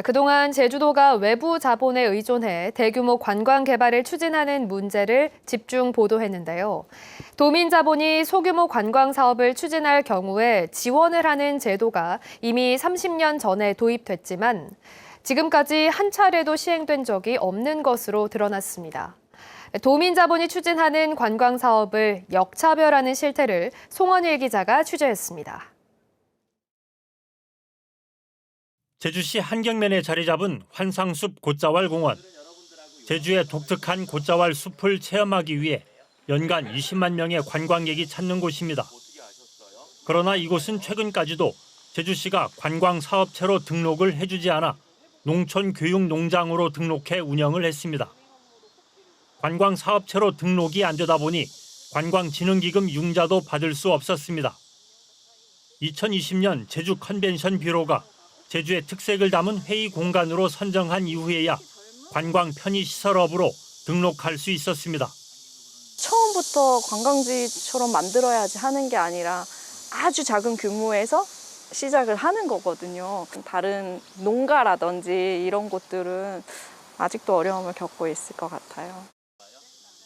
그동안 제주도가 외부 자본에 의존해 대규모 관광 개발을 추진하는 문제를 집중 보도했는데요. 도민 자본이 소규모 관광 사업을 추진할 경우에 지원을 하는 제도가 이미 30년 전에 도입됐지만 지금까지 한 차례도 시행된 적이 없는 것으로 드러났습니다. 도민 자본이 추진하는 관광 사업을 역차별하는 실태를 송원일 기자가 취재했습니다. 제주시 한경면에 자리 잡은 환상숲 곶자왈 공원. 제주의 독특한 곶자왈 숲을 체험하기 위해 연간 20만 명의 관광객이 찾는 곳입니다. 그러나 이곳은 최근까지도 제주시가 관광사업체로 등록을 해주지 않아 농촌교육농장으로 등록해 운영을 했습니다. 관광사업체로 등록이 안 되다 보니 관광진흥기금 융자도 받을 수 없었습니다. 2020년 제주 컨벤션 뷰로가 제주의 특색을 담은 회의 공간으로 선정한 이후에야 관광 편의시설업으로 등록할 수 있었습니다. 처음부터 관광지처럼 만들어야지 하는 게 아니라 아주 작은 규모에서 시작을 하는 거거든요. 다른 농가라든지 이런 곳들은 아직도 어려움을 겪고 있을 것 같아요.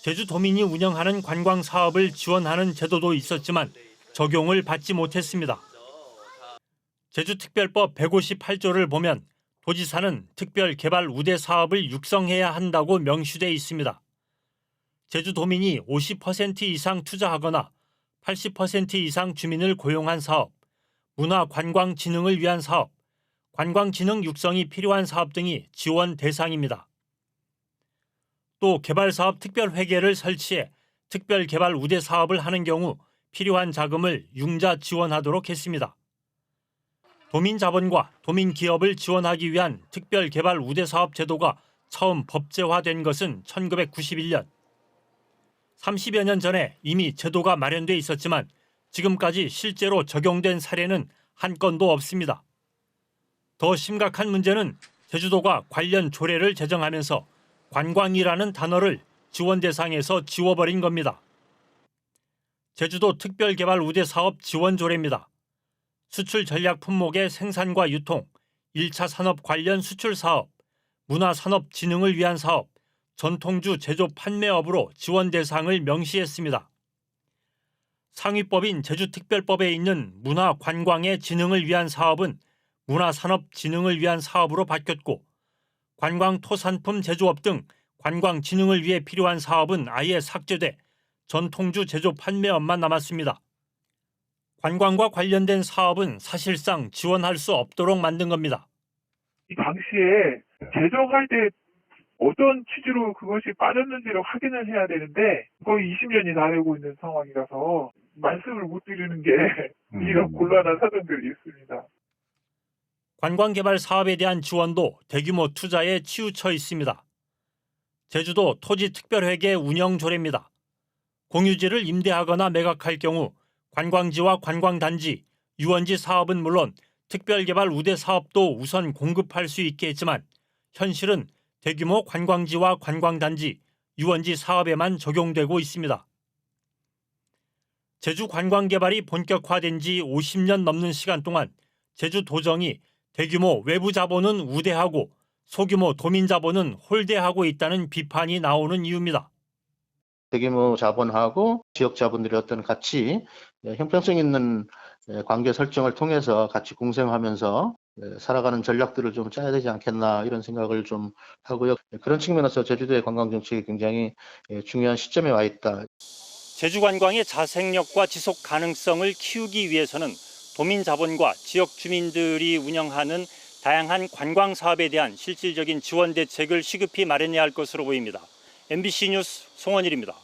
제주도민이 운영하는 관광 사업을 지원하는 제도도 있었지만 적용을 받지 못했습니다. 제주특별법 158조를 보면 도지사는 특별개발 우대 사업을 육성해야 한다고 명시돼 있습니다. 제주도민이 50% 이상 투자하거나 80% 이상 주민을 고용한 사업, 문화관광진흥을 위한 사업, 관광진흥 육성이 필요한 사업 등이 지원 대상입니다. 또 개발사업 특별회계를 설치해 특별개발 우대 사업을 하는 경우 필요한 자금을 융자 지원하도록 했습니다. 도민 자본과 도민 기업을 지원하기 위한 특별개발 우대 사업 제도가 처음 법제화된 것은 1991년. 30여 년 전에 이미 제도가 마련돼 있었지만 지금까지 실제로 적용된 사례는 한 건도 없습니다. 더 심각한 문제는 제주도가 관련 조례를 제정하면서 관광이라는 단어를 지원 대상에서 지워버린 겁니다. 제주도 특별개발 우대 사업 지원 조례입니다. 수출 전략 품목의 생산과 유통, 1차 산업 관련 수출 사업, 문화산업 진흥을 위한 사업, 전통주 제조 판매업으로 지원 대상을 명시했습니다. 상위법인 제주특별법에 있는 문화관광의 진흥을 위한 사업은 문화산업 진흥을 위한 사업으로 바뀌었고 관광토산품 제조업 등 관광 진흥을 위해 필요한 사업은 아예 삭제돼 전통주 제조 판매업만 남았습니다. 관광과 관련된 사업은 사실상 지원할 수 없도록 만든 겁니다. 이 당시에 제정할 때 어떤 취지로 그것이 빠졌는지를 확인을 해야 되는데 거의 20년이 다 되고 있는 상황이라서 말씀을 못 드리는 게 이런 곤란한 사정들이 있습니다. 관광개발 사업에 대한 지원도 대규모 투자에 치우쳐 있습니다. 제주도 토지특별회계 운영조례입니다. 공유지를 임대하거나 매각할 경우 관광지와 관광단지, 유원지 사업은 물론 특별개발 우대 사업도 우선 공급할 수 있게 했지만 현실은 대규모 관광지와 관광단지, 유원지 사업에만 적용되고 있습니다. 제주 관광개발이 본격화된 지 50년 넘는 시간 동안 제주도정이 대규모 외부 자본은 우대하고 소규모 도민 자본은 홀대하고 있다는 비판이 나오는 이유입니다. 대규모 자본하고 지역 자본들이 어떤 같이 형평성 있는 관계 설정을 통해서 같이 공생하면서 살아가는 전략들을 좀 짜야 되지 않겠나 이런 생각을 좀 하고요. 그런 측면에서 제주도의 관광 정책이 굉장히 중요한 시점에 와 있다. 제주 관광의 자생력과 지속 가능성을 키우기 위해서는 도민 자본과 지역 주민들이 운영하는 다양한 관광 사업에 대한 실질적인 지원 대책을 시급히 마련해야 할 것으로 보입니다. MBC 뉴스 송원일입니다.